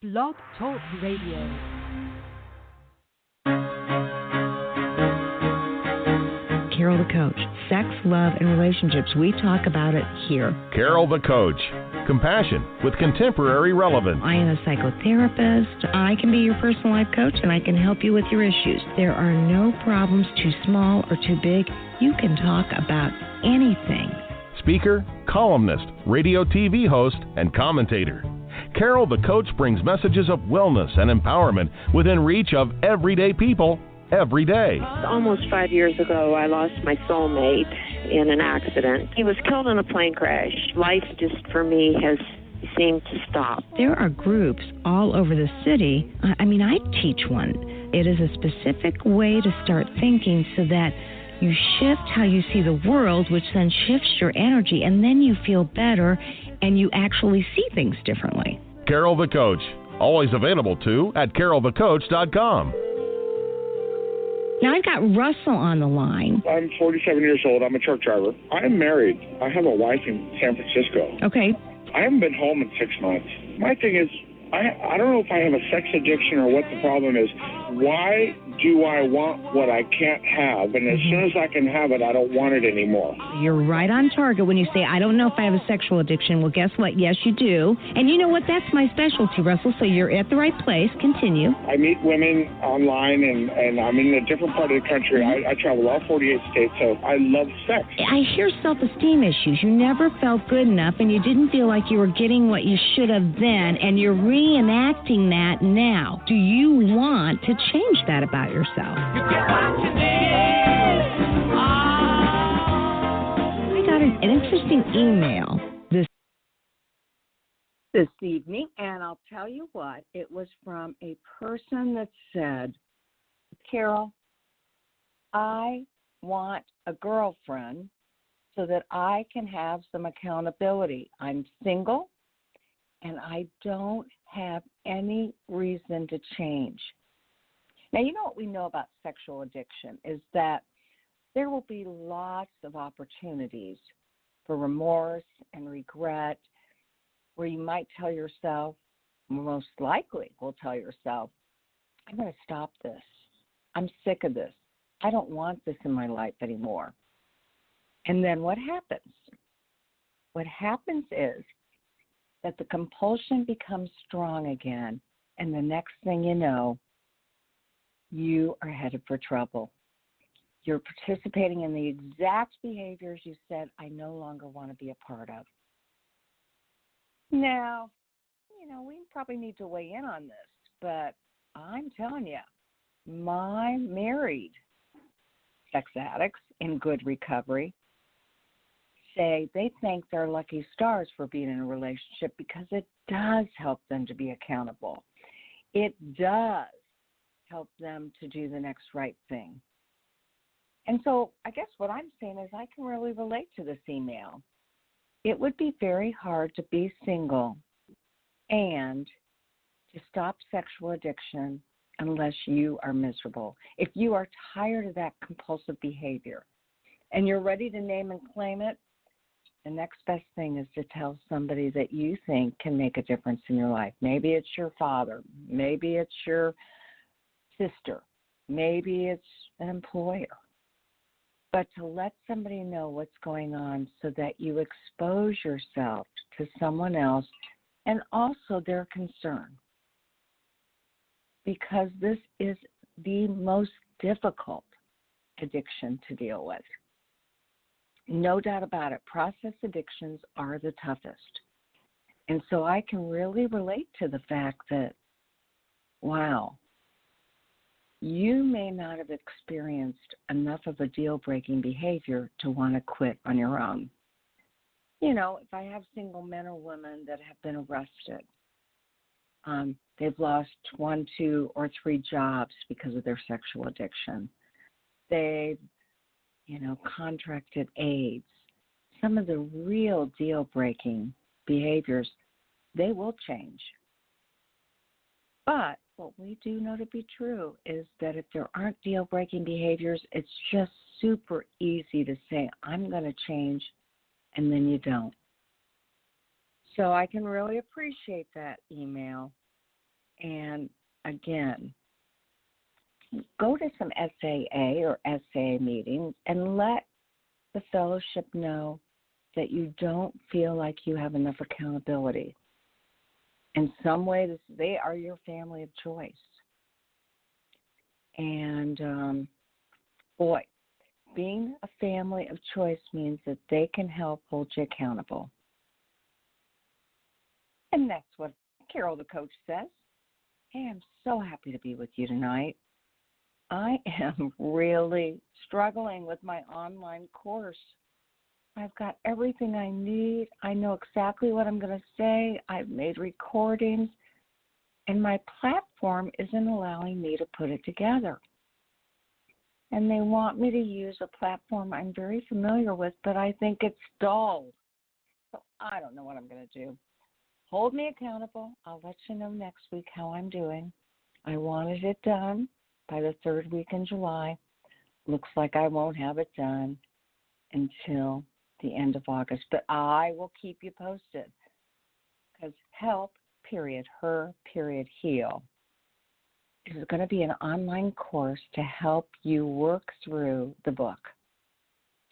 Blog Talk Radio. Carol the Coach. Sex, love, and relationships. We talk about it here. Carol the Coach. Compassion with contemporary relevance. I am a psychotherapist. I can be your personal life coach, and I can help you with your issues. There are no problems too small or too big. You can talk about anything. Speaker, columnist, radio TV host, and commentator. Carol the Coach brings messages of wellness and empowerment within reach of everyday people every day. Almost 5 years ago, I lost my soulmate in an accident. He was killed in a plane crash. Life just, for me, has seemed to stop. There are groups all over the city. I teach one. It is a specific way to start thinking so that you shift how you see the world, which then shifts your energy, and then you feel better and you actually see things differently. Carol the Coach. Always available, too, at carolthecoach.com. Now, I've got Russell on the line. I'm 47 years old. I'm a truck driver. I'm married. I have a wife in San Francisco. Okay. I haven't been home in 6 months. My thing is, I don't know if I have a sex addiction or what the problem is. Why do I want what I can't have? And as soon as I can have it, I don't want it anymore. You're right on target when you say, I don't know if I have a sexual addiction. Well, guess what? Yes, you do. And you know what? That's my specialty, Russell, so you're at the right place. Continue. I meet women online, and I'm in a different part of the country. I travel all 48 states, so I love sex. I hear self-esteem issues. You never felt good enough, and you didn't feel like you were getting what you should have then, and you're reenacting that now. Do you want to change that about yourself? You get what you need. I got an interesting email this evening, and I'll tell you what, it was from a person that said, Carol, I want a girlfriend so that I can have some accountability. I'm single, and I don't have any reason to change. Now, you know what we know about sexual addiction is that there will be lots of opportunities for remorse and regret where you might tell yourself, most likely will tell yourself, I'm going to stop this. I'm sick of this. I don't want this in my life anymore. And then what happens? What happens is that the compulsion becomes strong again, and the next thing you know, you are headed for trouble. You're participating in the exact behaviors you said, I no longer want to be a part of. Now, we probably need to weigh in on this, but I'm telling you, my married sex addicts in good recovery say they thank their lucky stars for being in a relationship because it does help them to be accountable. It does help them to do the next right thing. And so I guess what I'm saying is I can really relate to this email. It would be very hard to be single and to stop sexual addiction unless you are miserable. If you are tired of that compulsive behavior and you're ready to name and claim it, the next best thing is to tell somebody that you think can make a difference in your life. Maybe it's your father. Maybe it's your sister. Maybe it's an employer. But to let somebody know what's going on so that you expose yourself to someone else and also their concern. Because this is the most difficult addiction to deal with. No doubt about it, process addictions are the toughest. And so I can really relate to the fact that, wow, you may not have experienced enough of a deal-breaking behavior to want to quit on your own. If I have single men or women that have been arrested, they've lost 1, 2, or 3 jobs because of their sexual addiction. They've, contracted AIDS. Some of the real deal-breaking behaviors, they will change. But what we do know to be true is that if there aren't deal-breaking behaviors, it's just super easy to say, I'm going to change, and then you don't. So I can really appreciate that email. And again, go to some SAA or SA meetings and let the fellowship know that you don't feel like you have enough accountability. In some way, they are your family of choice. And, boy, being a family of choice means that they can help hold you accountable. And that's what Carol the coach says. Hey, I'm so happy to be with you tonight. I am really struggling with my online course. I've got everything I need. I know exactly what I'm going to say. I've made recordings, and my platform isn't allowing me to put it together. And they want me to use a platform I'm very familiar with, but I think it's dull. So I don't know what I'm going to do. Hold me accountable. I'll let you know next week how I'm doing. I wanted it done by the third week in July. Looks like I won't have it done until the end of August, but I will keep you posted because help, her, heal is going to be an online course to help you work through the book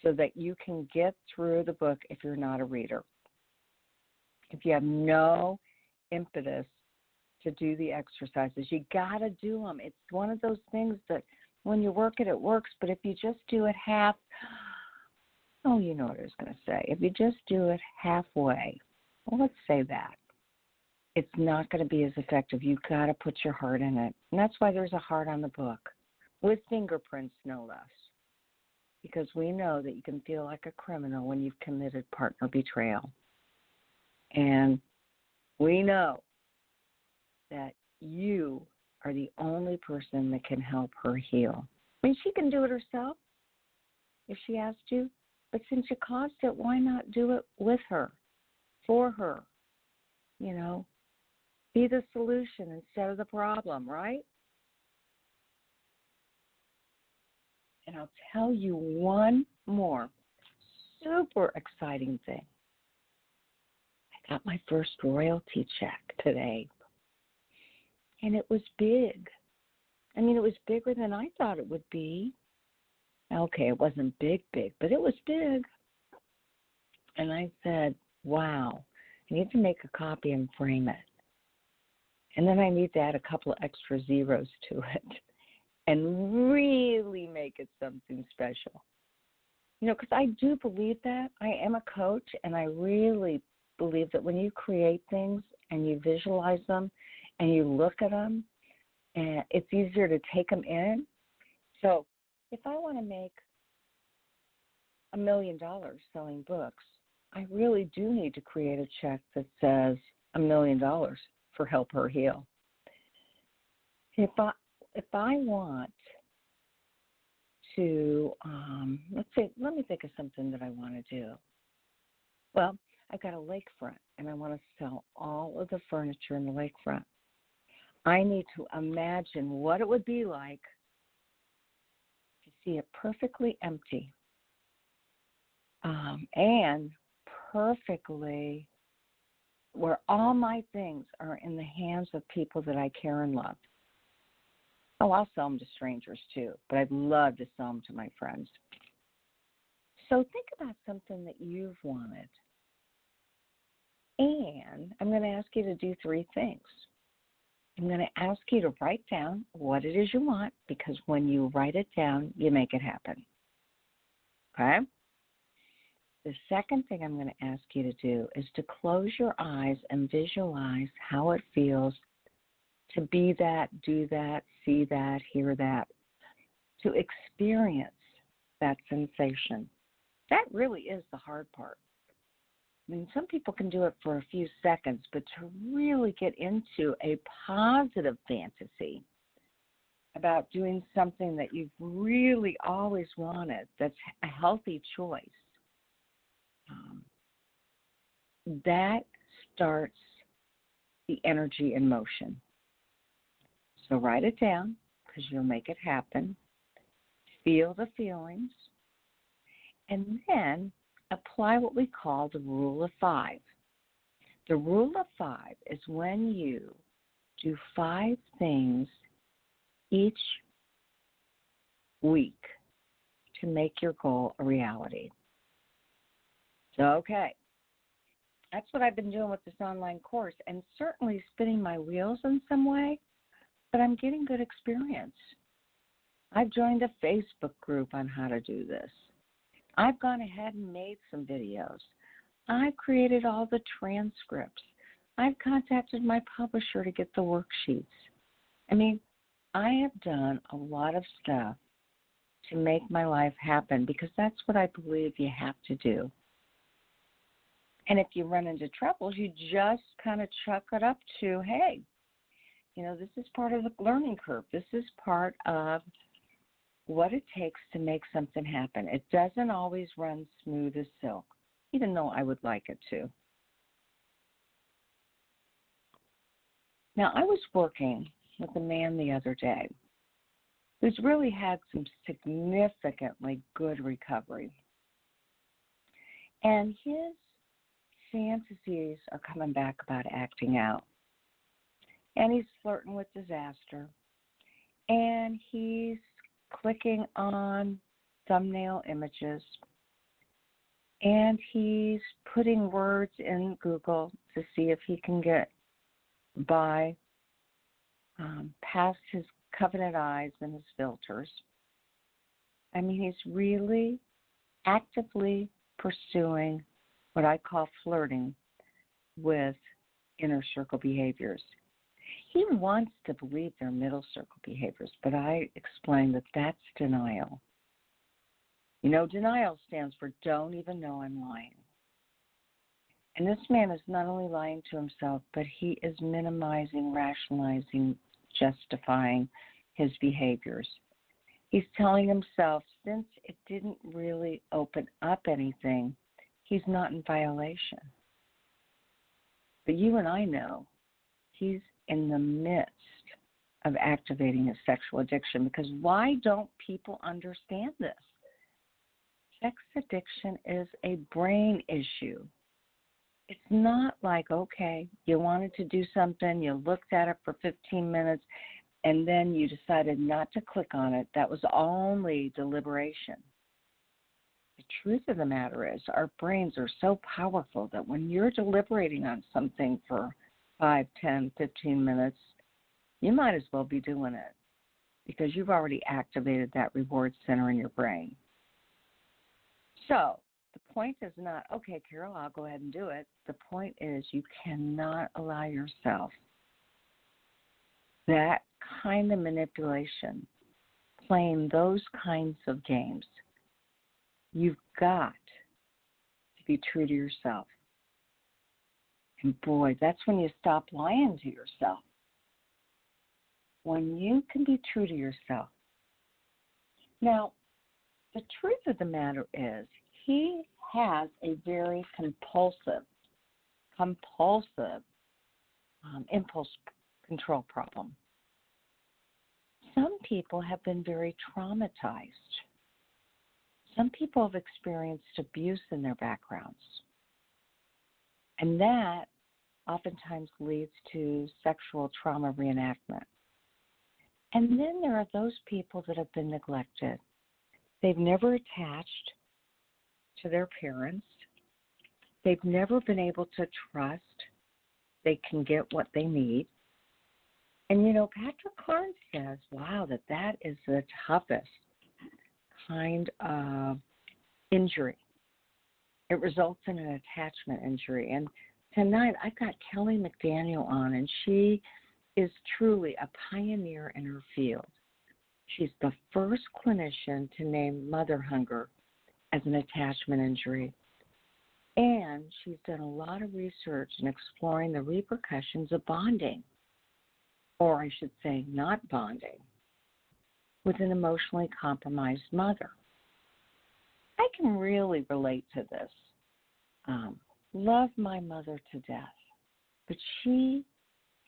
so that you can get through the book if you're not a reader. If you have no impetus to do the exercises, you got to do them. It's one of those things that when you work it, it works, but if you just do it half, oh, you know what I was going to say. If you just do it halfway, well, let's say that, it's not going to be as effective. You've got to put your heart in it. And that's why there's a heart on the book, with fingerprints, no less, because we know that you can feel like a criminal when you've committed partner betrayal. And we know that you are the only person that can help her heal. I mean, she can do it herself if she has to, but since you caused it, why not do it with her, for her? You know, be the solution instead of the problem, right? And I'll tell you one more super exciting thing. I got my first royalty check today, and it was big. I mean, it was bigger than I thought it would be. Okay, it wasn't big, but it was big. And I said, wow, I need to make a copy and frame it. And then I need to add a couple of extra zeros to it and really make it something special. You know, because I do believe that. I am a coach, and I really believe that when you create things and you visualize them and you look at them, and it's easier to take them in. So if I want to make $1 million selling books, I really do need to create a check that says $1 million for Help Her Heal. If I want to, let me think of something that I want to do. Well, I've got a lakefront, and I want to sell all of the furniture in the lakefront. I need to imagine what it would be like to see it perfectly empty and perfectly where all my things are in the hands of people that I care and love. Oh, I'll sell them to strangers too, but I'd love to sell them to my friends. So think about something that you've wanted. And I'm going to ask you to do 3 things. I'm going to ask you to write down what it is you want, because when you write it down, you make it happen. Okay? The second thing I'm going to ask you to do is to close your eyes and visualize how it feels to be that, do that, see that, hear that, to experience that sensation. That really is the hard part. I mean, some people can do it for a few seconds, but to really get into a positive fantasy about doing something that you've really always wanted, that's a healthy choice, that starts the energy in motion. So write it down, because you'll make it happen. Feel the feelings, and then apply what we call the rule of 5. The rule of 5 is when you do 5 things each week to make your goal a reality. So, okay, that's what I've been doing with this online course, and certainly spinning my wheels in some way, but I'm getting good experience. I've joined a Facebook group on how to do this. I've gone ahead and made some videos. I've created all the transcripts. I've contacted my publisher to get the worksheets. I mean, I have done a lot of stuff to make my life happen because that's what I believe you have to do. And if you run into troubles, you just kind of chalk it up to, hey, this is part of the learning curve. This is part of what it takes to make something happen. It doesn't always run smooth as silk, even though I would like it to. Now, I was working with a man the other day who's really had some significantly good recovery. And his fantasies are coming back about acting out. And he's flirting with disaster. And he's clicking on thumbnail images. And he's putting words in Google to see if he can get by past his covenant eyes and his filters. I mean, he's really actively pursuing what I call flirting with inner circle behaviors. He wants to believe they're middle circle behaviors, but I explain that that's denial. Denial stands for don't even know I'm lying. And this man is not only lying to himself, but he is minimizing, rationalizing, justifying his behaviors. He's telling himself since it didn't really open up anything, he's not in violation. But you and I know he's in the midst of activating his sexual addiction, because why don't people understand this? Sex addiction is a brain issue. It's not like, okay, you wanted to do something, you looked at it for 15 minutes, and then you decided not to click on it. That was only deliberation. The truth of the matter is our brains are so powerful that when you're deliberating on something for 5, 10, 15 minutes, you might as well be doing it because you've already activated that reward center in your brain. So the point is not, okay, Carol, I'll go ahead and do it. The point is you cannot allow yourself that kind of manipulation, playing those kinds of games. You've got to be true to yourself. And boy, that's when you stop lying to yourself. When you can be true to yourself. Now, the truth of the matter is he has a very compulsive impulse control problem. Some people have been very traumatized. Some people have experienced abuse in their backgrounds. And that oftentimes leads to sexual trauma reenactment. And then there are those people that have been neglected. They've never attached to their parents. They've never been able to trust they can get what they need. And, Patrick Carnes says, wow, that is the toughest kind of injury. It results in an attachment injury. And tonight I've got Kellyb McDaniel on, and she is truly a pioneer in her field. She's the first clinician to name mother hunger as an attachment injury. And she's done a lot of research in exploring the repercussions of bonding, or I should say not bonding, with an emotionally compromised mother. I can really relate to this. Love my mother to death, but she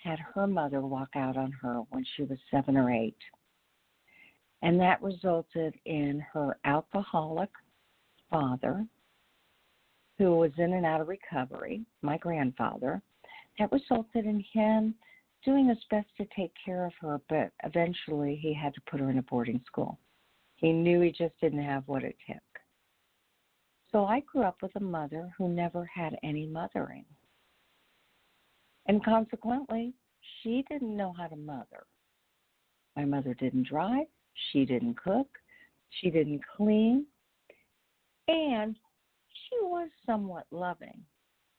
had her mother walk out on her when she was 7 or 8. And that resulted in her alcoholic father, who was in and out of recovery, my grandfather. That resulted in him doing his best to take care of her, but eventually he had to put her in a boarding school. He knew he just didn't have what it took. So I grew up with a mother who never had any mothering. And consequently, she didn't know how to mother. My mother didn't drive, she didn't cook, she didn't clean, and she was somewhat loving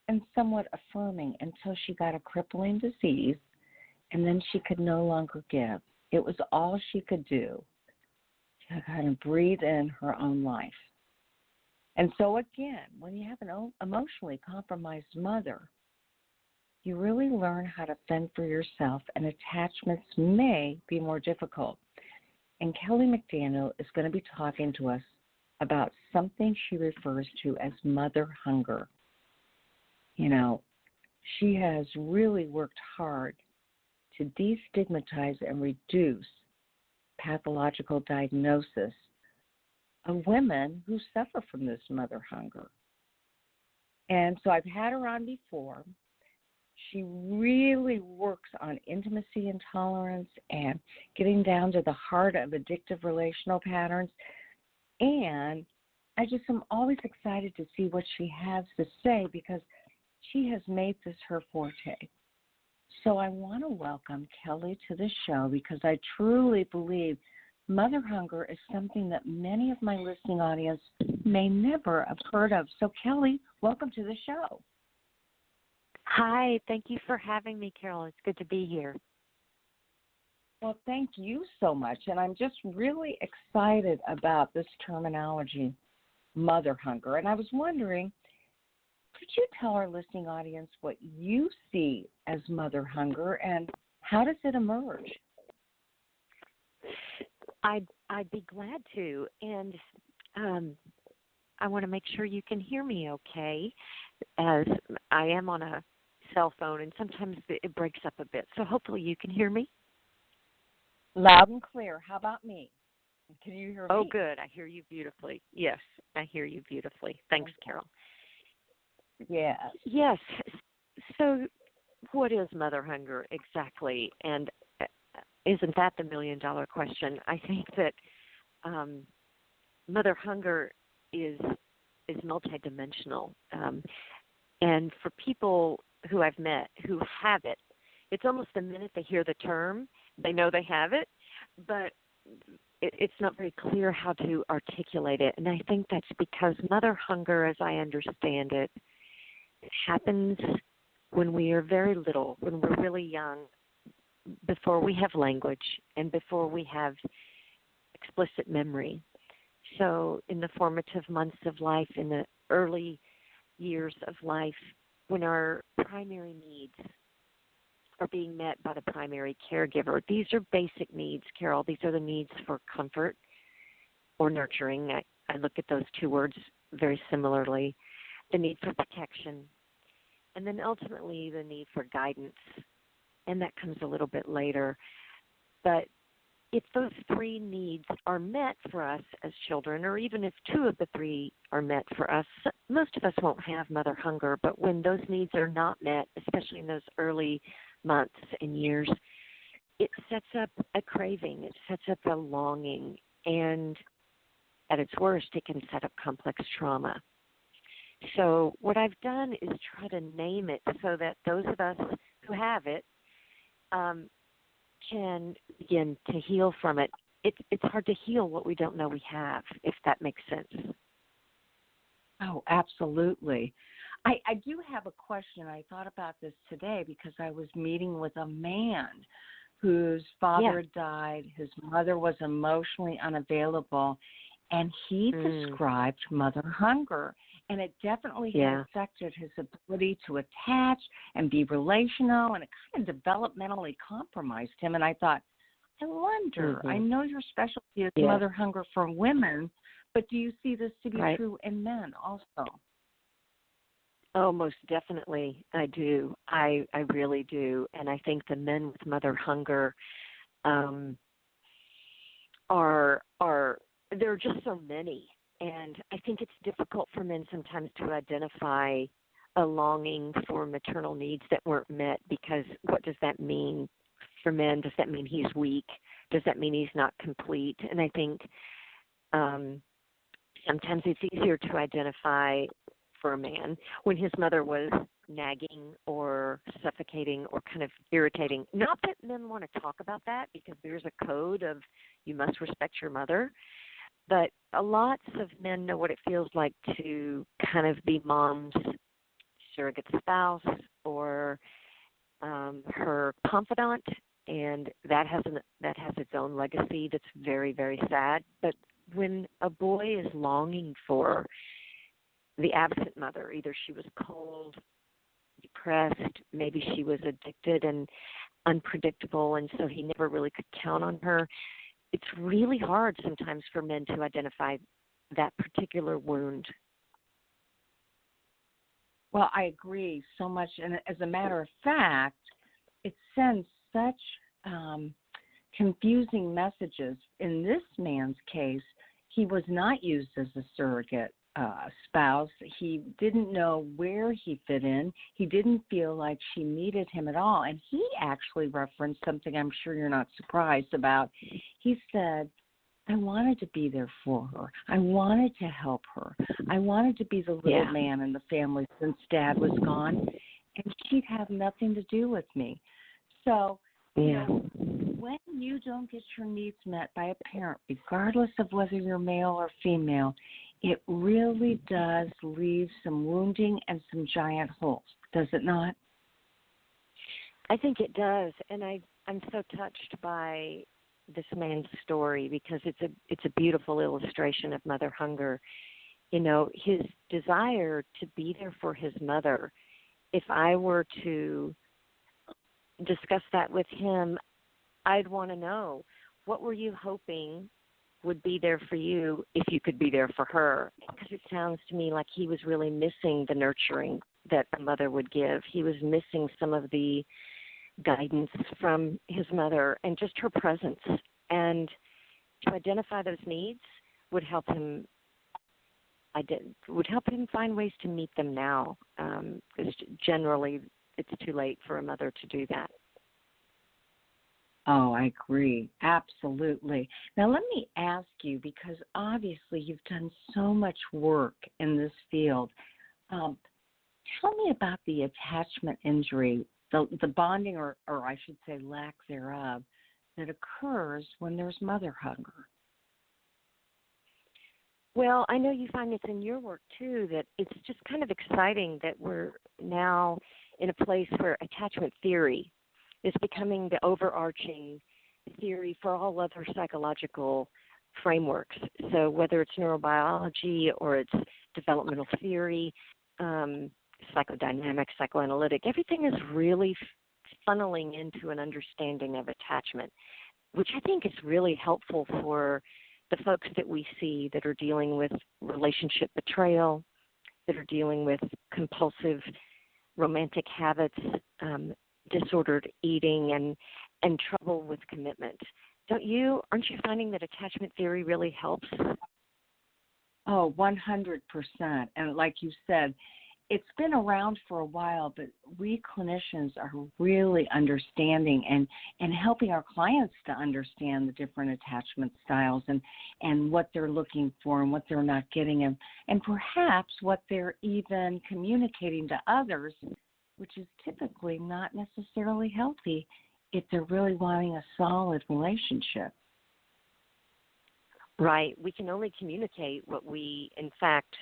and somewhat affirming until she got a crippling disease, and then she could no longer give. It was all she could do to kind of breathe in her own life. And so again, when you have an emotionally compromised mother, you really learn how to fend for yourself, and attachments may be more difficult. And Kellyb McDaniel is going to be talking to us about something she refers to as mother hunger. You know, she has really worked hard to destigmatize and reduce pathological diagnosis of women who suffer from this mother hunger. And so I've had her on before. She really works on intimacy and tolerance and getting down to the heart of addictive relational patterns. And I just am always excited to see what she has to say because she has made this her forte. So I want to welcome Kelly to the show because I truly believe mother hunger is something that many of my listening audience may never have heard of. So Kelly, welcome to the show. Hi, thank you for having me, Carol. It's good to be here. Well, thank you so much. And I'm just really excited about this terminology, mother hunger. And I was wondering, could you tell our listening audience what you see as mother hunger and how does it emerge? I'd be glad to. And I want to make sure you can hear me okay, as I am on a cell phone, and sometimes it breaks up a bit. So hopefully you can hear me. Loud and clear. How about me? Can you hear me? Oh, good. I hear you beautifully. Yes, I hear you beautifully. Thanks, Carol. Yes. Yes. So what is mother hunger exactly? And isn't that the million-dollar question? I think that mother hunger is multidimensional. And for people who I've met who have it, it's almost the minute they hear the term, they know they have it, but it's not very clear how to articulate it. And I think that's because mother hunger, as I understand it, happens when we are very little, when we're really young, before we have language and before we have explicit memory. So in the formative months of life, in the early years of life, when our primary needs are being met by the primary caregiver, these are basic needs, Carol. These are the needs for comfort or nurturing. I look at those two words very similarly. The need for protection, and then ultimately the need for guidance. And that comes a little bit later. But if those three needs are met for us as children, or even if two of the three are met for us, most of us won't have mother hunger. But when those needs are not met, especially in those early months and years, it sets up a craving. It sets up a longing. And at its worst, it can set up complex trauma. So what I've done is try to name it so that those of us who have it can begin to heal from it. It's hard to heal what we don't know we have, if that makes sense. Oh, absolutely. I do have a question. I thought about this today because I was meeting with a man whose father died. His mother was emotionally unavailable, and he described mother hunger. And it definitely had affected his ability to attach and be relational, and it kind of developmentally compromised him. And I thought, I wonder, I know your specialty is mother hunger for women, but do you see this to be true in men also? Oh, most definitely I do. I really do. And I think the men with mother hunger are there are just so many. And I think it's difficult for men sometimes to identify a longing for maternal needs that weren't met, because what does that mean for men? Does that mean he's weak? Does that mean he's not complete? And I think sometimes it's easier to identify for a man when his mother was nagging or suffocating or kind of irritating. Not that men want to talk about that, because there's a code of you must respect your mother, but lots of men know what it feels like to kind of be mom's surrogate spouse or her confidant, and that has its own legacy that's very, very sad. But when a boy is longing for the absent mother, either she was cold, depressed, maybe she was addicted and unpredictable, and so he never really could count on her, it's really hard sometimes for men to identify that particular wound. Well, I agree so much. And as a matter of fact, it sends such confusing messages. In this man's case, he was not used as a surrogate spouse. He didn't know where he fit in. He didn't feel like she needed him at all. And he actually referenced something I'm sure you're not surprised about. He said, I wanted to be there for her. I wanted to help her. I wanted to be the little man in the family since Dad was gone, and she'd have nothing to do with me. So, you know, when you don't get your needs met by a parent, regardless of whether you're male or female, it really does leave some wounding and some giant holes, does it not? I think it does, and I'm so touched by this man's story, because it's a beautiful illustration of mother hunger. You know, his desire to be there for his mother. If I were to discuss that with him, I'd want to know, what were you hoping would be there for you if you could be there for her? Because it sounds to me like he was really missing the nurturing that a mother would give. He was missing some of the guidance from his mother and just her presence. And to identify those needs would help him find ways to meet them now, because generally it's too late for a mother to do that. Oh, I agree. Absolutely. Now, let me ask you, because obviously you've done so much work in this field. Tell me about the attachment injury, the bonding, or I should say lack thereof, that occurs when there's mother hunger. Well, I know you find this in your work, too, that it's just kind of exciting that we're now in a place where attachment theory is becoming the overarching theory for all other psychological frameworks. So whether it's neurobiology or it's developmental theory, psychodynamic, psychoanalytic, everything is really funneling into an understanding of attachment, which I think is really helpful for the folks that we see that are dealing with relationship betrayal, that are dealing with compulsive romantic habits, disordered eating, and trouble with commitment. Aren't you finding that attachment theory really helps? Oh, 100%. And like you said, it's been around for a while, but we clinicians are really understanding and helping our clients to understand the different attachment styles and what they're looking for and what they're not getting, and perhaps what they're even communicating to others, which is typically not necessarily healthy if they're really wanting a solid relationship. Right. We can only communicate what we, in fact,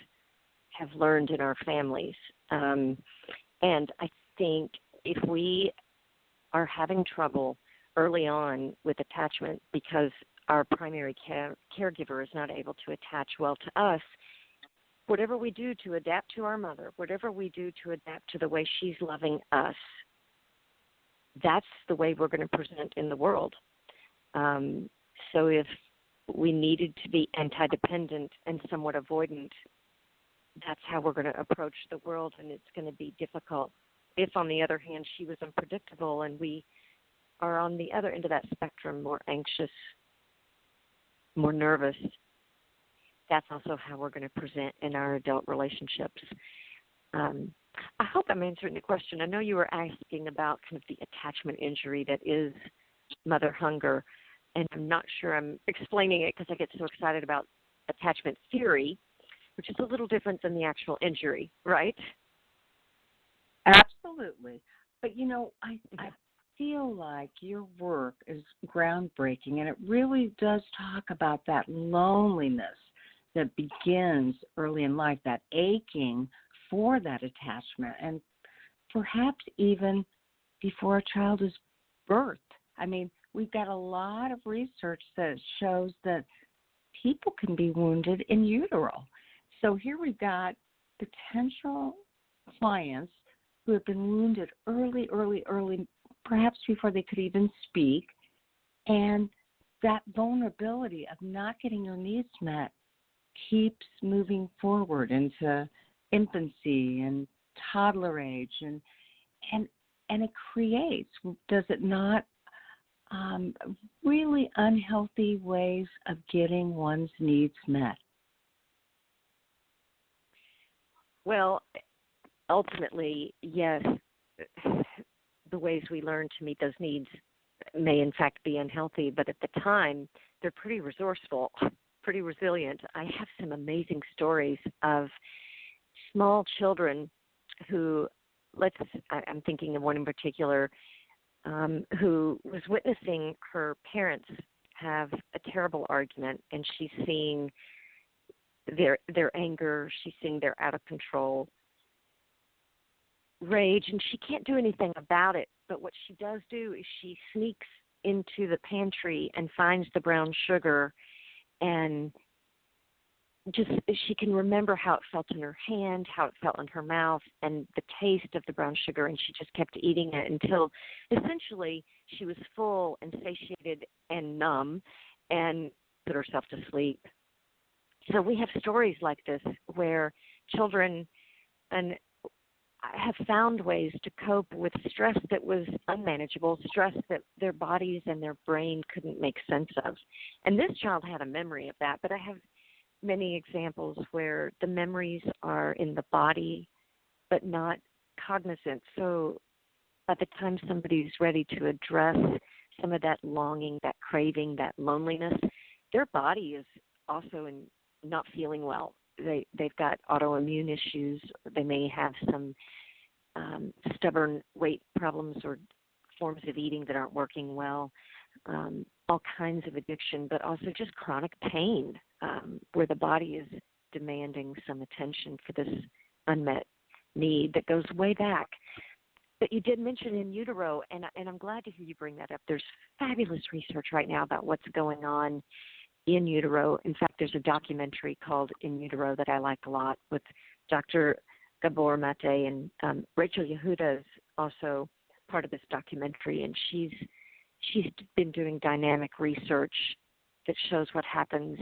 have learned in our families. And I think if we are having trouble early on with attachment because our primary caregiver is not able to attach well to us, whatever we do to adapt to our mother, whatever we do to adapt to the way she's loving us, that's the way we're going to present in the world. So if we needed to be anti-dependent and somewhat avoidant, that's how we're going to approach the world, and it's going to be difficult. If, on the other hand, she was unpredictable and we are on the other end of that spectrum, more anxious, more nervous, that's also how we're going to present in our adult relationships. I hope I'm answering the question. I know you were asking about kind of the attachment injury that is mother hunger, and I'm not sure I'm explaining it because I get so excited about attachment theory, which is a little different than the actual injury, right? Absolutely. But, I feel like your work is groundbreaking, and it really does talk about that loneliness that begins early in life, that aching for that attachment, and perhaps even before a child is birthed. I mean, we've got a lot of research that shows that people can be wounded in utero. So here we've got potential clients who have been wounded early, perhaps before they could even speak, and that vulnerability of not getting your needs met keeps moving forward into infancy and toddler age, and it creates, does it not, really unhealthy ways of getting one's needs met? Well, ultimately, yes, the ways we learn to meet those needs may in fact be unhealthy, but at the time, they're pretty resourceful, pretty resilient. I have some amazing stories of small children who, I'm thinking of one in particular, who was witnessing her parents have a terrible argument, and she's seeing their anger, she's seeing their out of control rage, and she can't do anything about it. But what she does do is she sneaks into the pantry and finds the brown sugar, and just she can remember how it felt in her hand, how it felt in her mouth, and the taste of the brown sugar, and she just kept eating it until essentially she was full and satiated and numb and put herself to sleep. So we have stories like this where children have found ways to cope with stress that was unmanageable, stress that their bodies and their brain couldn't make sense of. And this child had a memory of that, but I have many examples where the memories are in the body but not cognizant. So by the time somebody's ready to address some of that longing, that craving, that loneliness, their body is also not feeling well. They've got autoimmune issues. They may have some stubborn weight problems or forms of eating that aren't working well, all kinds of addiction, but also just chronic pain where the body is demanding some attention for this unmet need that goes way back. But you did mention in utero, and I'm glad to hear you bring that up. There's fabulous research right now about what's going on in utero. In fact, there's a documentary called In Utero that I like a lot with Dr. Gabor Mate, and Rachel Yehuda is also part of this documentary, and she's been doing dynamic research that shows what happens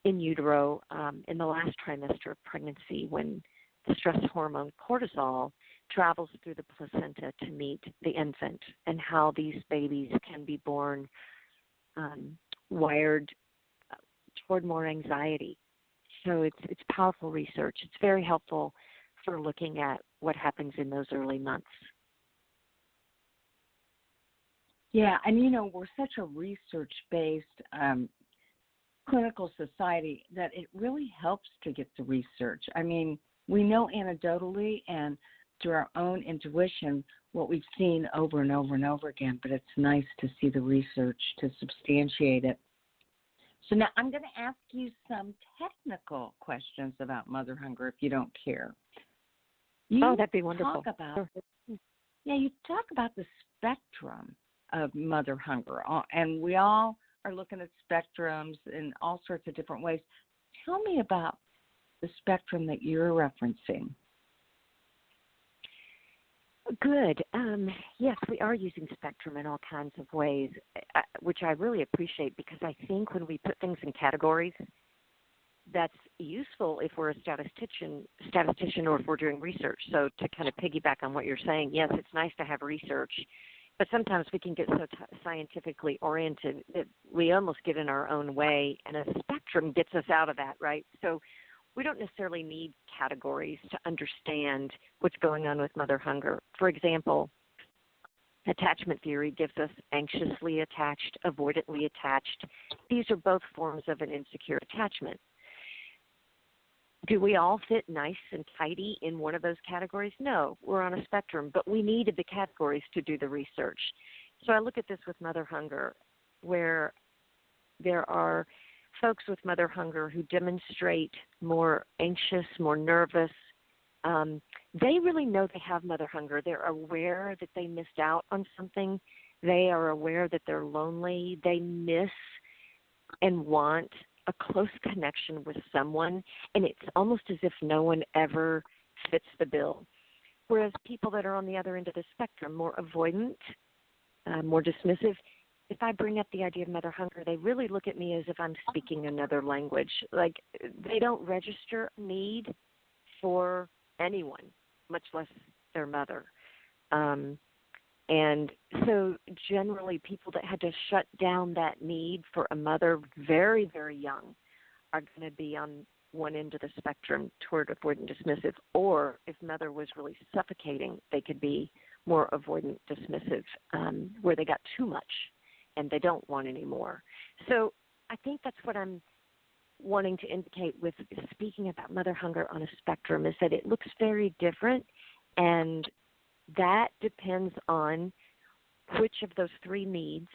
in utero in the last trimester of pregnancy when the stress hormone cortisol travels through the placenta to meet the infant, and how these babies can be born wired toward more anxiety. So it's powerful research. It's very helpful for looking at what happens in those early months. Yeah, and we're such a research-based clinical society that it really helps to get the research. I mean, we know anecdotally and through our own intuition what we've seen over and over and over again, but it's nice to see the research to substantiate it. So now I'm going to ask you some technical questions about mother hunger, if you don't care. That'd be wonderful. You talk about the spectrum of mother hunger, and we all are looking at spectrums in all sorts of different ways. Tell me about the spectrum that you're referencing. Good. Yes, we are using spectrum in all kinds of ways, which I really appreciate, because I think when we put things in categories, that's useful if we're a statistician or if we're doing research. So to kind of piggyback on what you're saying, yes, it's nice to have research, but sometimes we can get so scientifically oriented that we almost get in our own way, and a spectrum gets us out of that, right? So we don't necessarily need categories to understand what's going on with mother hunger. For example, attachment theory gives us anxiously attached, avoidantly attached. These are both forms of an insecure attachment. Do we all fit nice and tidy in one of those categories? No, we're on a spectrum, but we needed the categories to do the research. So I look at this with mother hunger, where there are folks with mother hunger who demonstrate more anxious, more nervous. They really know they have mother hunger. They're aware that they missed out on something. They are aware that they're lonely. They miss and want a close connection with someone, and it's almost as if no one ever fits the bill. Whereas people that are on the other end of the spectrum, more avoidant, more dismissive, if I bring up the idea of mother hunger, they really look at me as if I'm speaking another language. Like, they don't register a need for anyone, much less their mother. And so generally people that had to shut down that need for a mother very, very young are going to be on one end of the spectrum toward avoidant dismissive, or if mother was really suffocating, they could be more avoidant dismissive, where they got too much and they don't want any more. So I think that's what I'm wanting to indicate with speaking about mother hunger on a spectrum, is that it looks very different, and that depends on which of those three needs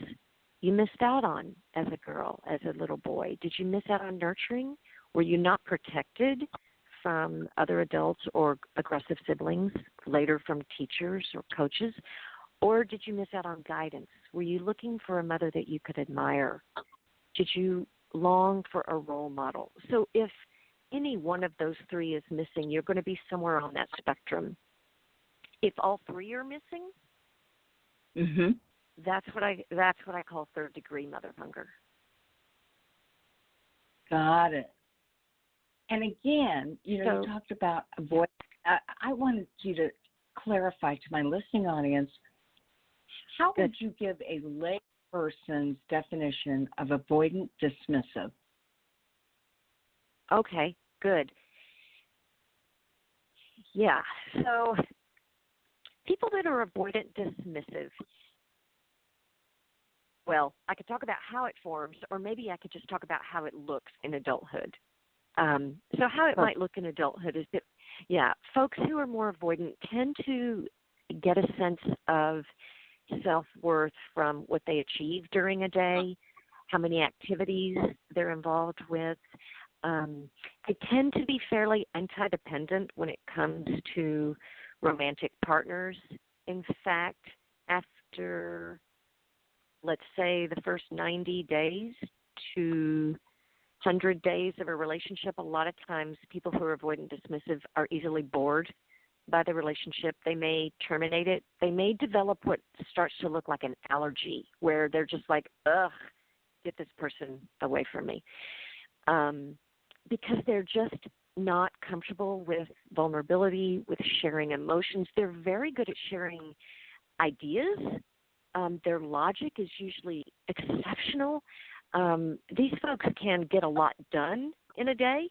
you missed out on as a girl, as a little boy. Did you miss out on nurturing? Were you not protected from other adults or aggressive siblings, later from teachers or coaches? Or did you miss out on guidance? Were you looking for a mother that you could admire? Did you long for a role model? So if any one of those three is missing, you're going to be somewhere on that spectrum. If all three are missing, that's what I call third degree mother hunger. Got it. And again, you talked about avoid. I wanted you to clarify to my listening audience, how would you give a lay person's definition of avoidant dismissive? Okay, good. Yeah, so people that are avoidant dismissive, well, I could talk about how it forms, or maybe I could just talk about how it looks in adulthood. So how it might look in adulthood is that, folks who are more avoidant tend to get a sense of self-worth from what they achieve during a day, how many activities they're involved with. They tend to be fairly anti-dependent when it comes to romantic partners. In fact, after, let's say, the first 90 days to 100 days of a relationship, a lot of times people who are avoidant dismissive are easily bored by the relationship. They may terminate it. They may develop what starts to look like an allergy, where they're just like, ugh, get this person away from me. Because they're just not comfortable with vulnerability, with sharing emotions. They're very good at sharing ideas. Their logic is usually exceptional. These folks can get a lot done in a day,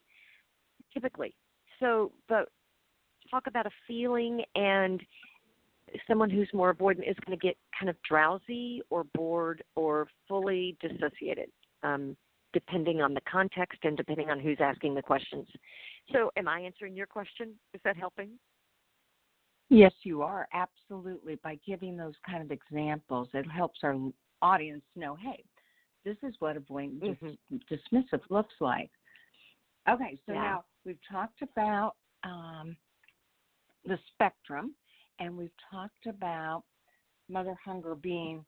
typically. So, but talk about a feeling, and someone who's more avoidant is going to get kind of drowsy or bored or fully dissociated, depending on the context and depending on who's asking the questions. So am I answering your question? Is that helping? Yes, you are, absolutely. By giving those kind of examples, it helps our audience know, hey, this is what avoidant dismissive looks like. Okay, so now we've talked about the spectrum, and we've talked about mother hunger being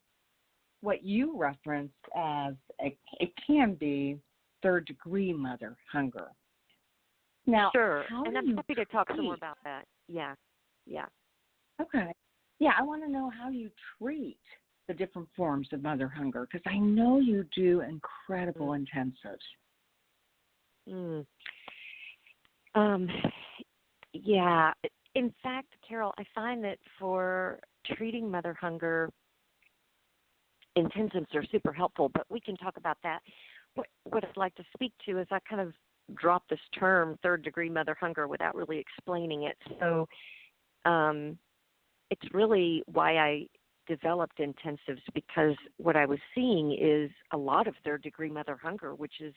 what you referenced as it can be third degree mother hunger. Now, sure, and I'm happy to talk some more about that. Yeah. Okay. Yeah, I want to know how you treat the different forms of mother hunger, because I know you do incredible intensives. Yeah. In fact, Carol, I find that for treating mother hunger, intensives are super helpful, but we can talk about that. What I'd like to speak to is I kind of drop this term, third-degree mother hunger, without really explaining it. So it's really why I developed intensives, because what I was seeing is a lot of third-degree mother hunger, which is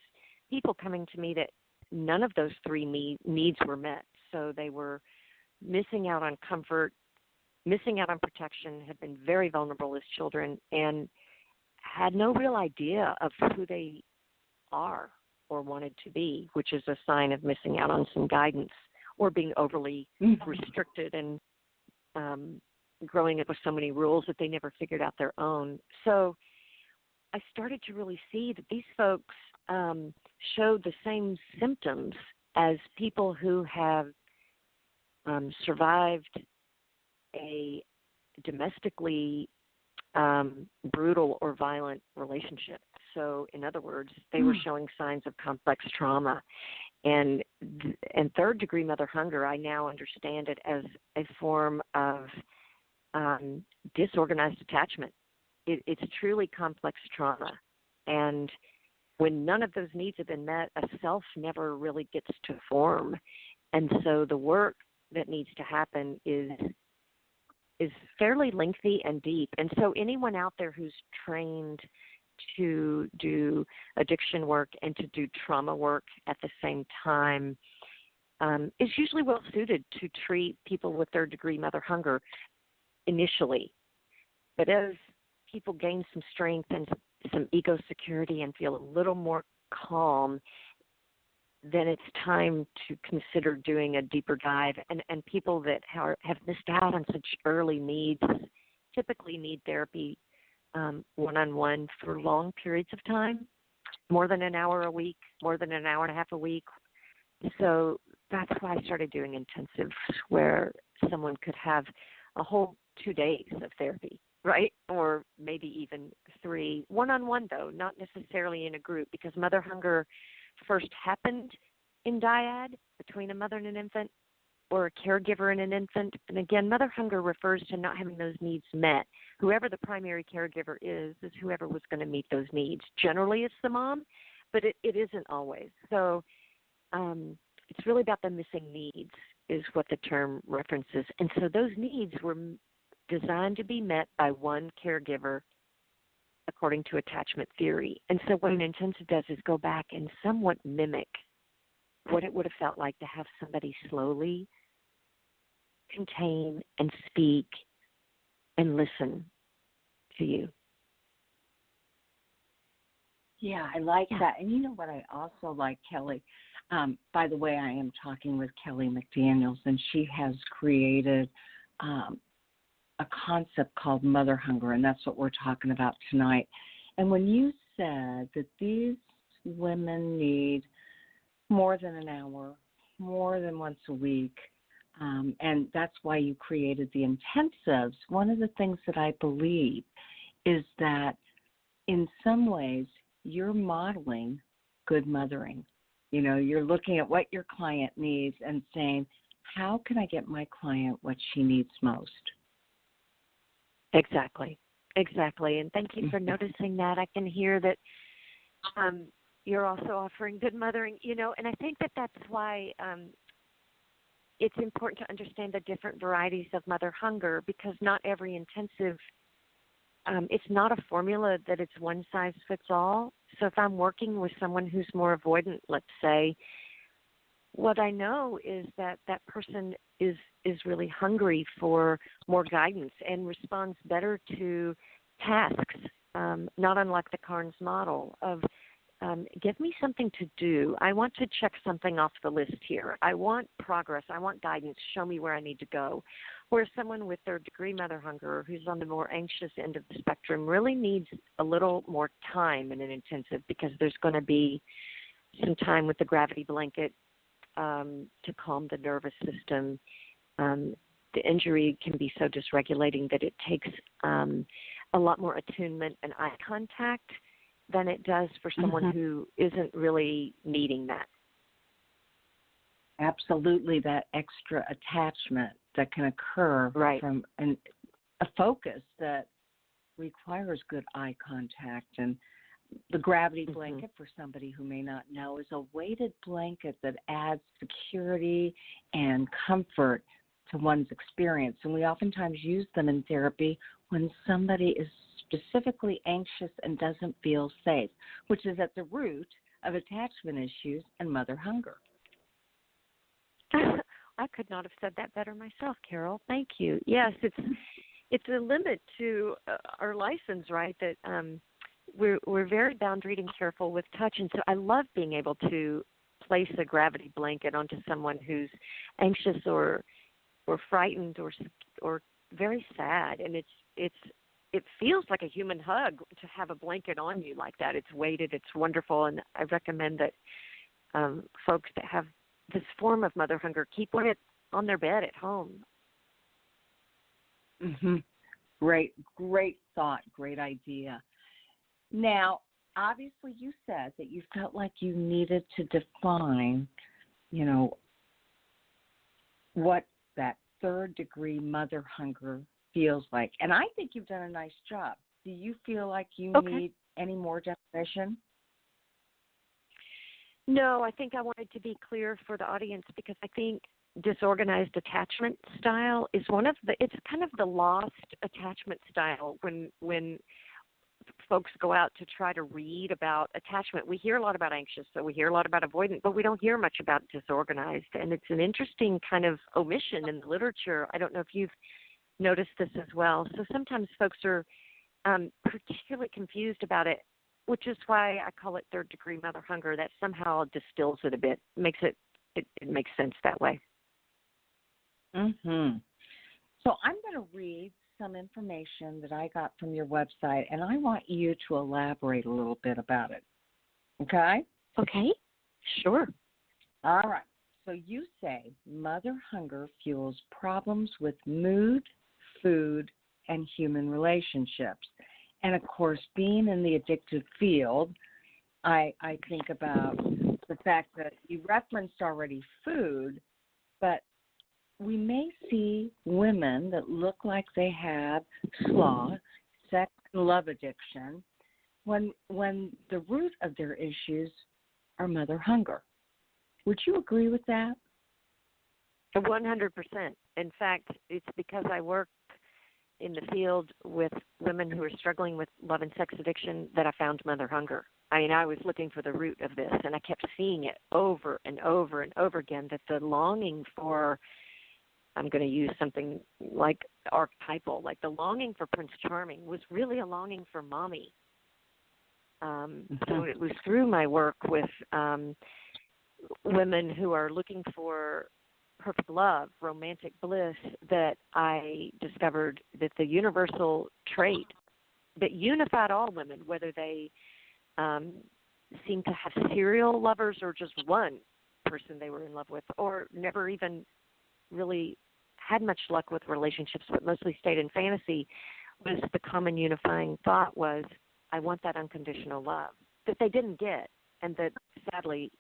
people coming to me that none of those three needs were met. So they were missing out on comfort, missing out on protection, had been very vulnerable as children, and had no real idea of who they are or wanted to be, which is a sign of missing out on some guidance or being overly restricted and growing up with so many rules that they never figured out their own. So I started to really see that these folks showed the same symptoms as people who have survived a domestically brutal or violent relationship. So, in other words, they were showing signs of complex trauma. And third-degree mother hunger, I now understand it as a form of disorganized attachment. It's truly complex trauma. And when none of those needs have been met, a self never really gets to form. And so the work that needs to happen is fairly lengthy and deep. And so anyone out there who's trained to do addiction work and to do trauma work at the same time is usually well suited to treat people with third-degree mother hunger initially. But as people gain some strength and some ego security and feel a little more calm, then it's time to consider doing a deeper dive. And people that have missed out on such early needs typically need therapy one-on-one for long periods of time, more than an hour a week, more than an hour and a half a week. So that's why I started doing intensives, where someone could have a whole 2 days of therapy, right? Or maybe even 3, one-on-one though, not necessarily in a group, because mother hunger first happened in dyad between a mother and an infant, or a caregiver and an infant. And again, mother hunger refers to not having those needs met. Whoever the primary caregiver is whoever was going to meet those needs. Generally it's the mom, but it isn't always. So it's really about the missing needs is what the term references. And so those needs were designed to be met by one caregiver according to attachment theory. And so what an intensive does is go back and somewhat mimic what it would have felt like to have somebody slowly contain and speak and listen to you. Yeah, I like that. And you know what I also like, Kelly? By the way, I am talking with Kellyb McDaniel, and she has created a concept called mother hunger, and that's what we're talking about tonight. And when you said that these women need more than an hour, more than once a week, and that's why you created the intensives, one of the things that I believe is that in some ways you're modeling good mothering. You know, you're looking at what your client needs and saying, how can I get my client what she needs most? Exactly. And thank you for noticing that. I can hear that you're also offering good mothering, you know, and I think that that's why it's important to understand the different varieties of mother hunger, because not every intensive, it's not a formula that it's one size fits all. So if I'm working with someone who's more avoidant, let's say, what I know is that that person is really hungry for more guidance and responds better to tasks, not unlike the Carnes model of give me something to do. I want to check something off the list here. I want progress. I want guidance. Show me where I need to go. Whereas someone with third-degree mother hunger who's on the more anxious end of the spectrum really needs a little more time in an intensive, because there's going to be some time with the gravity blanket to calm the nervous system. The injury can be so dysregulating that it takes a lot more attunement and eye contact than it does for someone who isn't really needing that. Absolutely, that extra attachment that can occur from a focus that requires good eye contact. And The gravity blanket, for somebody who may not know, is a weighted blanket that adds security and comfort to one's experience. And we oftentimes use them in therapy when somebody is specifically anxious and doesn't feel safe, which is at the root of attachment issues and mother hunger. I could not have said that better myself, Carol. Thank you. Yes, it's a limit to our license, right? That we're very boundaried and careful with touch, and so I love being able to place a gravity blanket onto someone who's anxious or frightened or very sad, and it feels like a human hug to have a blanket on you like that. It's weighted, it's wonderful, and I recommend that folks that have this form of mother hunger keep one on their bed at home. Mm-hmm. Great thought, great idea. Now, obviously you said that you felt like you needed to define, what that third-degree mother hunger feels like. And I think you've done a nice job. Do you feel like you need any more definition? No, I think I wanted to be clear for the audience because I think disorganized attachment style is it's kind of the lost attachment style when folks go out to try to read about attachment. We hear a lot about anxious, so we hear a lot about avoidant, but we don't hear much about disorganized. And it's an interesting kind of omission in the literature. I don't know if you've noticed this as well. So sometimes folks are particularly confused about it, which is why I call it third-degree mother hunger. That somehow distills it a bit, makes it makes sense that way. Mm-hmm. So I'm going to read some information that I got from your website, and I want you to elaborate a little bit about it. Okay? Okay. Sure. All right. So you say mother hunger fuels problems with mood, food, and human relationships. And, of course, being in the addictive field, I think about the fact that you referenced already food, but we may see women that look like they have SLA, sex and love addiction, when the root of their issues are mother hunger. Would you agree with that? 100%. In fact, it's because I work in the field with women who are struggling with love and sex addiction that I found mother hunger. I mean, I was looking for the root of this, and I kept seeing it over and over and over again, that the longing for, I'm going to use something like archetypal, like the longing for Prince Charming was really a longing for mommy. So it was through my work with women who are looking for perfect love, romantic bliss, that I discovered that the universal trait that unified all women, whether they seem to have serial lovers or just one person they were in love with, or never even really had much luck with relationships but mostly stayed in fantasy, was the common unifying thought was, I want that unconditional love that they didn't get and that sadly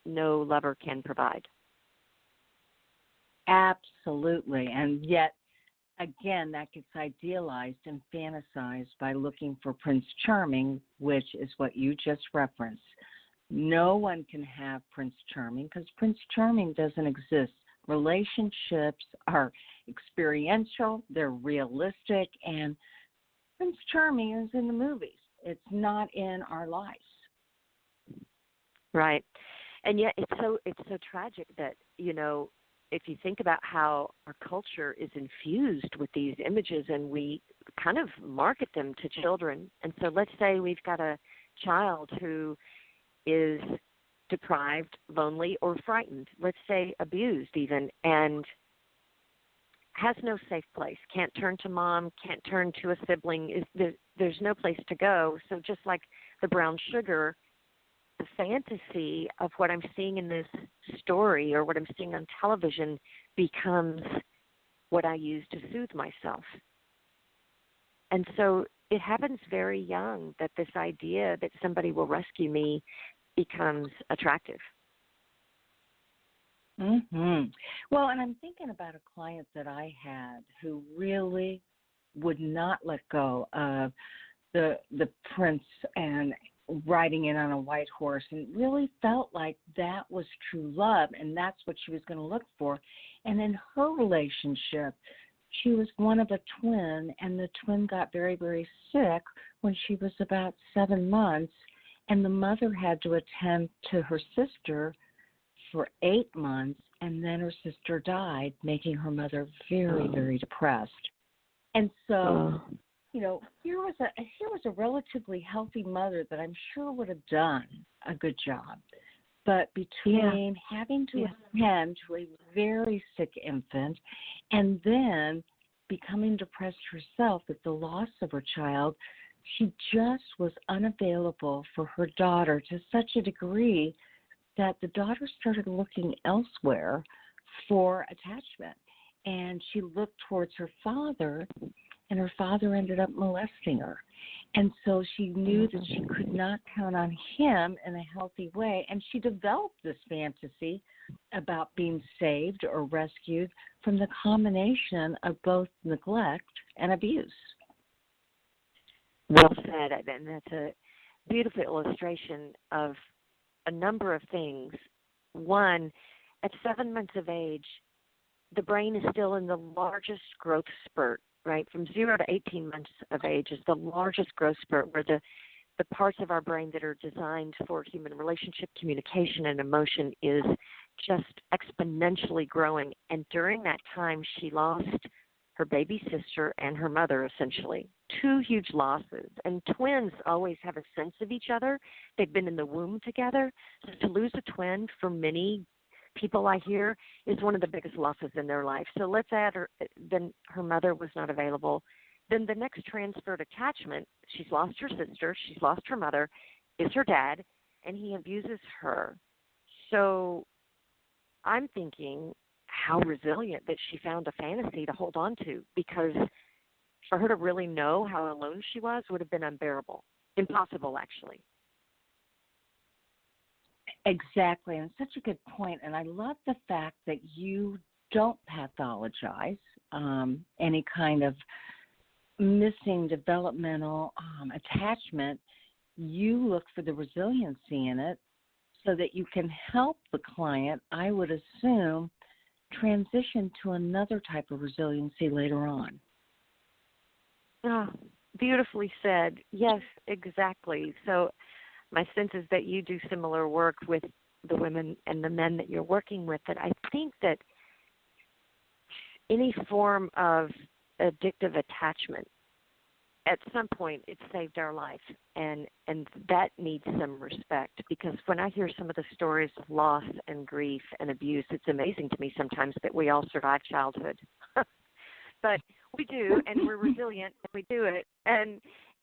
no lover can provide. Absolutely. And yet, again, that gets idealized and fantasized by looking for Prince Charming, which is what you just referenced. No one can have Prince Charming because Prince Charming doesn't exist. Relationships are experiential, they're realistic, and Prince Charming is in the movies. It's not in our lives. Right. And yet it's so tragic that, if you think about how our culture is infused with these images and we kind of market them to children. And so let's say we've got a child who is deprived, lonely, or frightened, let's say abused even, and has no safe place, can't turn to mom, can't turn to a sibling, there's no place to go. So just like the brown sugar, the fantasy of what I'm seeing in this story or what I'm seeing on television becomes what I use to soothe myself. And so it happens very young that this idea that somebody will rescue me becomes attractive. Mm-hmm. Well, and I'm thinking about a client that I had who really would not let go of the prince and riding in on a white horse, and really felt like that was true love, and that's what she was going to look for. And in her relationship, she was one of a twin, and the twin got very, very sick when she was about 7 months, and the mother had to attend to her sister for 8 months, and then her sister died, making her mother very, very depressed. And so, here was a relatively healthy mother that I'm sure would have done a good job. But between having to attend to a very sick infant and then becoming depressed herself at the loss of her child, she just was unavailable for her daughter to such a degree that the daughter started looking elsewhere for attachment. And she looked towards her father, and her father ended up molesting her. And so she knew that she could not count on him in a healthy way, and she developed this fantasy about being saved or rescued from the combination of both neglect and abuse. Well said, and that's a beautiful illustration of a number of things. One, at 7 months of age, the brain is still in the largest growth spurt, right? From 0 to 18 months of age is the largest growth spurt where the parts of our brain that are designed for human relationship, communication, and emotion is just exponentially growing. And during that time, she lost her baby sister and her mother, essentially. 2 huge losses. And twins always have a sense of each other. They've been in the womb together. So to lose a twin for many people I hear is one of the biggest losses in their life. So let's add then her mother was not available. Then the next transferred attachment, she's lost her sister, she's lost her mother, is her dad, and he abuses her. So I'm thinking how resilient that she found a fantasy to hold on to, because for her to really know how alone she was would have been unbearable. Impossible, actually. Exactly, and such a good point. And I love the fact that you don't pathologize any kind of missing developmental attachment. You look for the resiliency in it so that you can help the client, I would assume, transition to another type of resiliency later on. Oh, beautifully said. Yes, exactly. So my sense is that you do similar work with the women and the men that you're working with, that I think that any form of addictive attachment, at some point it saved our life, and that needs some respect, because when I hear some of the stories of loss and grief and abuse, it's amazing to me sometimes that we all survive childhood. But we do, and we're resilient, and we do it. And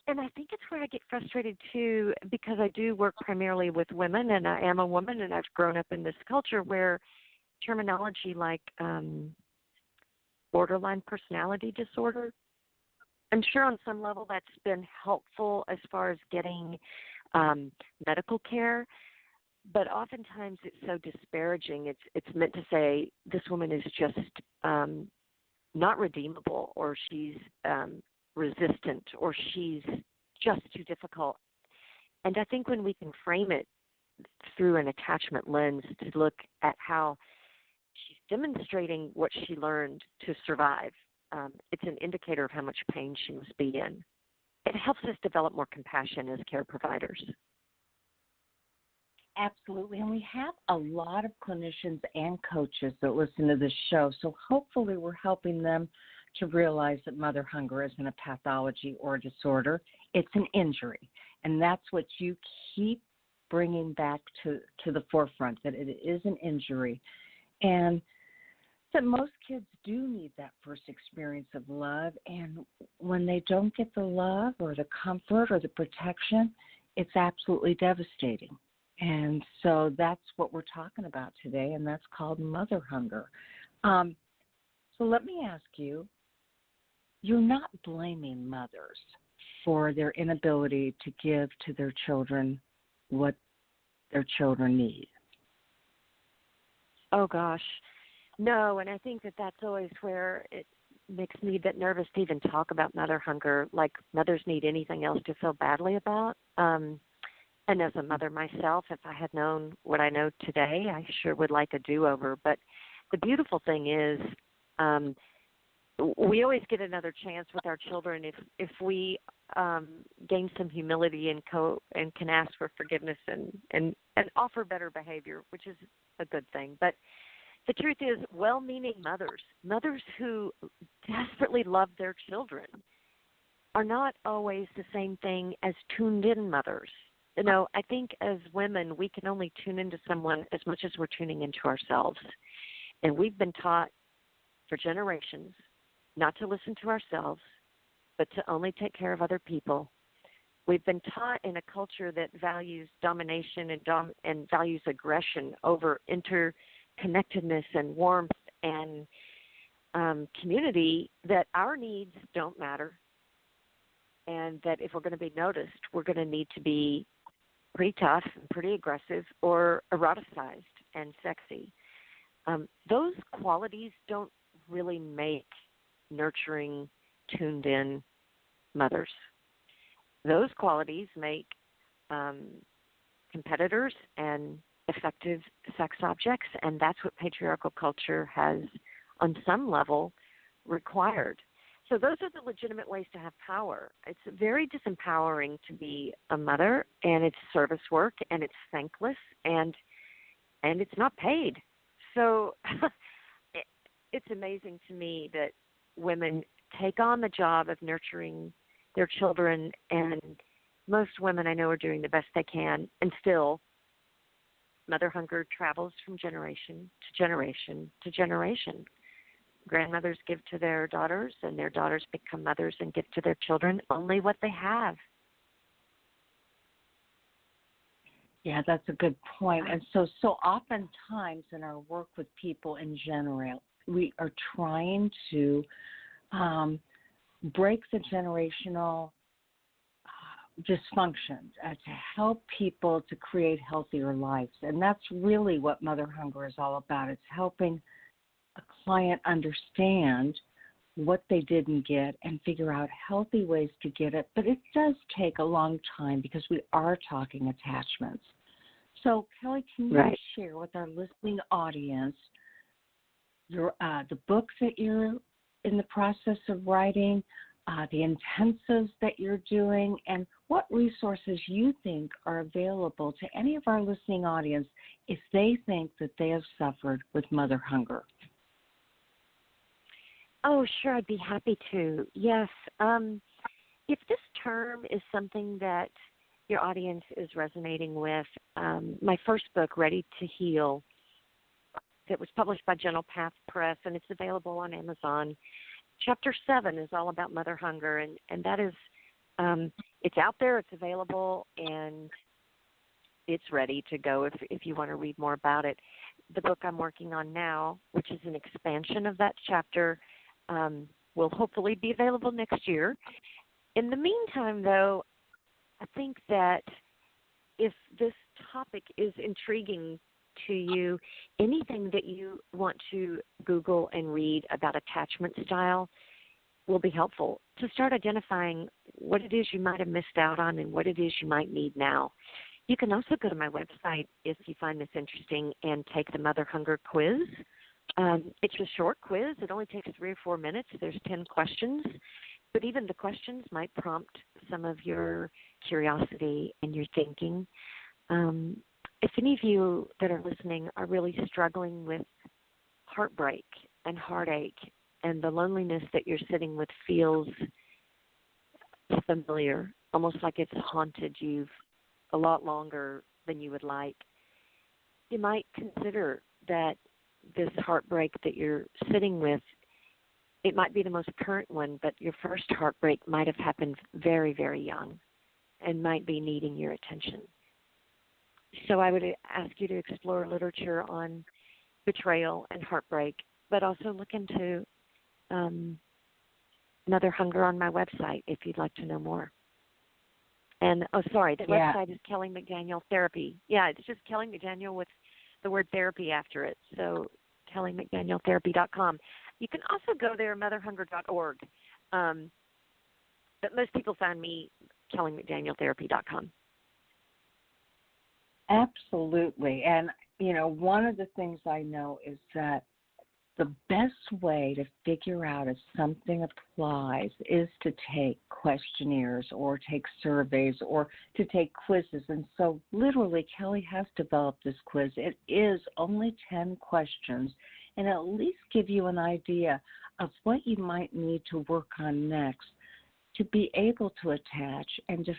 I think it's where I get frustrated, too, because I do work primarily with women, and I am a woman, and I've grown up in this culture where terminology like borderline personality disorder, I'm sure on some level that's been helpful as far as getting medical care, but oftentimes it's so disparaging. It's meant to say this woman is just not redeemable, or she's resistant, or she's just too difficult. And I think when we can frame it through an attachment lens to look at how she's demonstrating what she learned to survive, it's an indicator of how much pain she must be in. It helps us develop more compassion as care providers. Absolutely. And we have a lot of clinicians and coaches that listen to this show, so hopefully we're helping them to realize that mother hunger isn't a pathology or a disorder. It's an injury. And that's what you keep bringing back to the forefront, that it is an injury. And that most kids do need that first experience of love. And when they don't get the love or the comfort or the protection, it's absolutely devastating. And so that's what we're talking about today, and that's called mother hunger. So let me ask you, you're not blaming mothers for their inability to give to their children what their children need. Oh, gosh. No, and I think that that's always where makes me a bit nervous to even talk about mother hunger, like mothers need anything else to feel badly about. And as a mother myself, if I had known what I know today, I sure would like a do-over. But the beautiful thing is we always get another chance with our children if we gain some humility and can ask for forgiveness and offer better behavior, which is a good thing. But the truth is, well-meaning mothers who desperately love their children, are not always the same thing as tuned-in mothers. You know, I think as women, we can only tune into someone as much as we're tuning into ourselves. And we've been taught for generations not to listen to ourselves, but to only take care of other people. We've been taught in a culture that values domination and values aggression over interconnectedness and warmth and community, that our needs don't matter, and that if we're going to be noticed, we're going to need to be pretty tough and pretty aggressive or eroticized and sexy. Those qualities don't really make nurturing, tuned-in mothers. Those qualities make competitors and effective sex objects, and that's what patriarchal culture has, on some level, required. So those are the legitimate ways to have power. It's very disempowering to be a mother, and it's service work, and it's thankless, and it's not paid. So it's amazing to me that women take on the job of nurturing their children, and most women I know are doing the best they can, and still mother hunger travels from generation to generation to generation. Grandmothers give to their daughters, and their daughters become mothers and give to their children only what they have. Yeah, that's a good point. And so oftentimes in our work with people in general, we are trying to break the generational dysfunctions to help people to create healthier lives. And that's really what Mother Hunger is all about. It's helping a client understand what they didn't get and figure out healthy ways to get it. But it does take a long time because we are talking attachments. So, Kelly, can you share with our listening audience your the books that you're in the process of writing, the intensives that you're doing, and what resources you think are available to any of our listening audience if they think that they have suffered with mother hunger? Oh, sure, I'd be happy to. Yes. If this term is something that your audience is resonating with, my first book, Ready to Heal, that was published by Gentle Path Press, and it's available on Amazon. Chapter 7 is all about mother hunger, and that is, it's out there, it's available, and it's ready to go if you want to read more about it. The book I'm working on now, which is an expansion of that chapter, will hopefully be available next year. In the meantime, though, I think that if this topic is intriguing to you, anything that you want to Google and read about attachment style will be helpful to start identifying what it is you might have missed out on and what it is you might need now. You can also go to my website if you find this interesting and take the Mother Hunger quiz. It's a short quiz. It only takes 3 or 4 minutes. There's 10 questions, but even the questions might prompt some of your curiosity and your thinking. If any of you that are listening are really struggling with heartbreak and heartache, and the loneliness that you're sitting with feels familiar, almost like it's haunted you a lot longer than you would like, you might consider that this heartbreak that you're sitting with, it might be the most current one, but your first heartbreak might have happened very, very young and might be needing your attention. So I would ask you to explore literature on betrayal and heartbreak, but also look into Mother Hunger on my website if you'd like to know more. And, the website is Kellyb McDaniel Therapy. Yeah, it's just Kellyb McDaniel with the word therapy after it. So KellyBMcDanielTherapy.com. You can also go there, motherhunger.org. But most people find me KellyMcDanielTherapy.com. Absolutely. And, one of the things I know is that the best way to figure out if something applies is to take questionnaires or take surveys or to take quizzes. And so literally Kelly has developed this quiz. It is only 10 questions and at least give you an idea of what you might need to work on next to be able to attach and to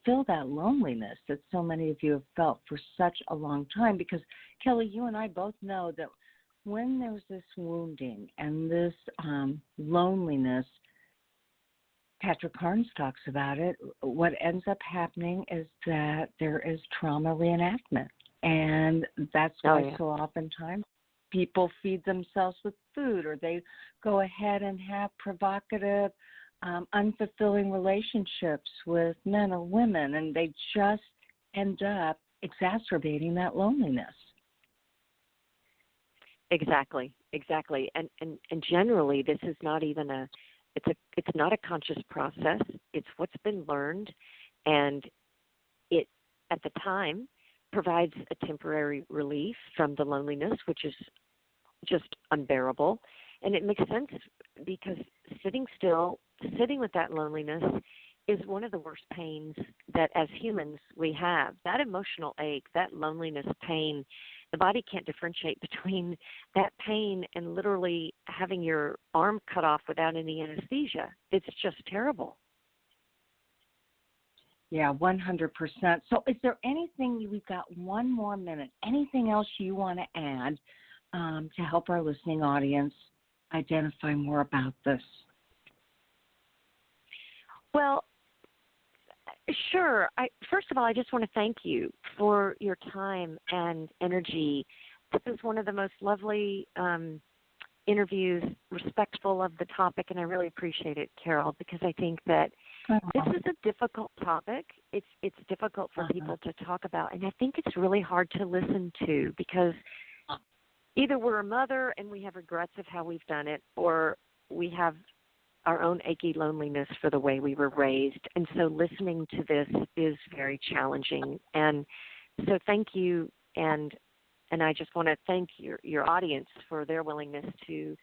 feel that loneliness that so many of you have felt for such a long time. Because, Kelly, you and I both know that when there's this wounding and this loneliness, Patrick Carnes talks about it, what ends up happening is that there is trauma reenactment. And that's why so oftentimes people feed themselves with food, or they go ahead and have provocative, unfulfilling relationships with men or women, and they just end up exacerbating that loneliness. Exactly. And generally, this is not even it's not a conscious process. It's what's been learned, and it at the time provides a temporary relief from the loneliness, which is just unbearable. And it makes sense because sitting still, sitting with that loneliness is one of the worst pains that as humans we have. That emotional ache, that loneliness pain, the body can't differentiate between that pain and literally having your arm cut off without any anesthesia. It's just terrible. Yeah, 100%. So is there anything, we've got one more minute, anything else you want to add to help our listening audience identify more about this? Well, sure. First of all, I just want to thank you for your time and energy. This is one of the most lovely interviews, respectful of the topic, and I really appreciate it, Carol, because I think that this is a difficult topic. It's difficult for people to talk about, and I think it's really hard to listen to because either we're a mother and we have regrets of how we've done it, or we have our own achy loneliness for the way we were raised. And so listening to this is very challenging. And so thank you. And I just want to thank your audience for their willingness to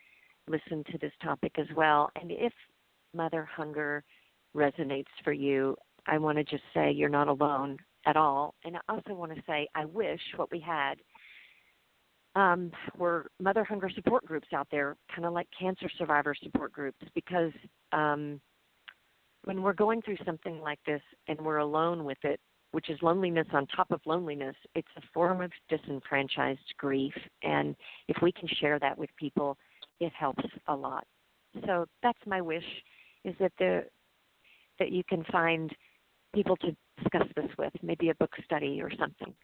listen to this topic as well. And if mother hunger resonates for you, I want to just say you're not alone at all. And I also want to say I wish what we had were mother hunger support groups out there, kind of like cancer survivor support groups, because when we're going through something like this and we're alone with it, which is loneliness on top of loneliness, it's a form of disenfranchised grief. And if we can share that with people, it helps a lot. So that's my wish, is that that you can find people to discuss this with, maybe a book study or something.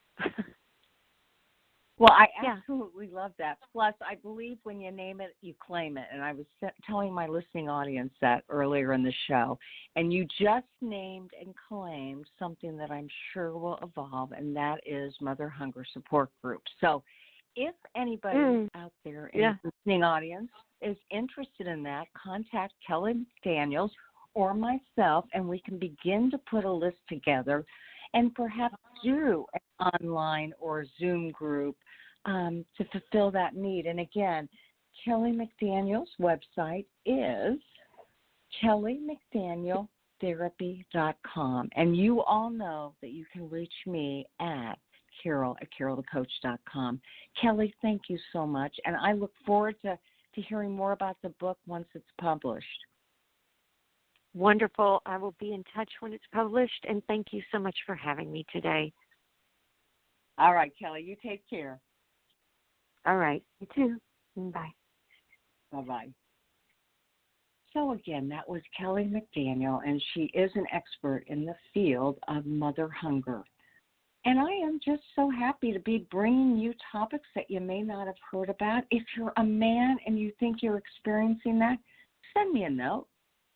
Well, I absolutely love that. Plus, I believe when you name it, you claim it. And I was telling my listening audience that earlier in the show. And you just named and claimed something that I'm sure will evolve, and that is Mother Hunger Support Group. So if anybody out there in the listening audience is interested in that, contact Kelly McDaniel or myself, and we can begin to put a list together and perhaps do an online or Zoom group to fulfill that need. And again, Kelly McDaniel's website is kellymcdanieltherapy.com. And you all know that you can reach me at carolthecoach.com. Kelly, thank you so much. And I look forward to hearing more about the book once it's published. Wonderful. I will be in touch when it's published, and thank you so much for having me today. All right, Kelly, you take care. All right. You too. Bye. Bye-bye. So again, that was Kelly McDaniel, and she is an expert in the field of mother hunger. And I am just so happy to be bringing you topics that you may not have heard about. If you're a man and you think you're experiencing that, send me a note.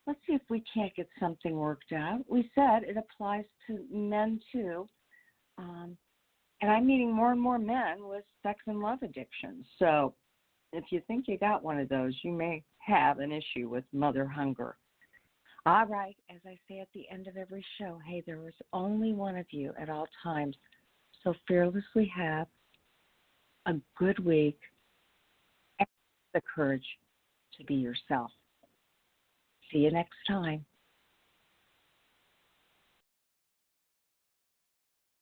Let's see if we can't get something worked out. We said it applies to men too. And I'm meeting more and more men with sex and love addictions. So If you think you got one of those, you may have an issue with mother hunger. All right, as I say at the end of every show, hey, there is only one of you at all times. So fearlessly have a good week and the courage to be yourself. See you next time.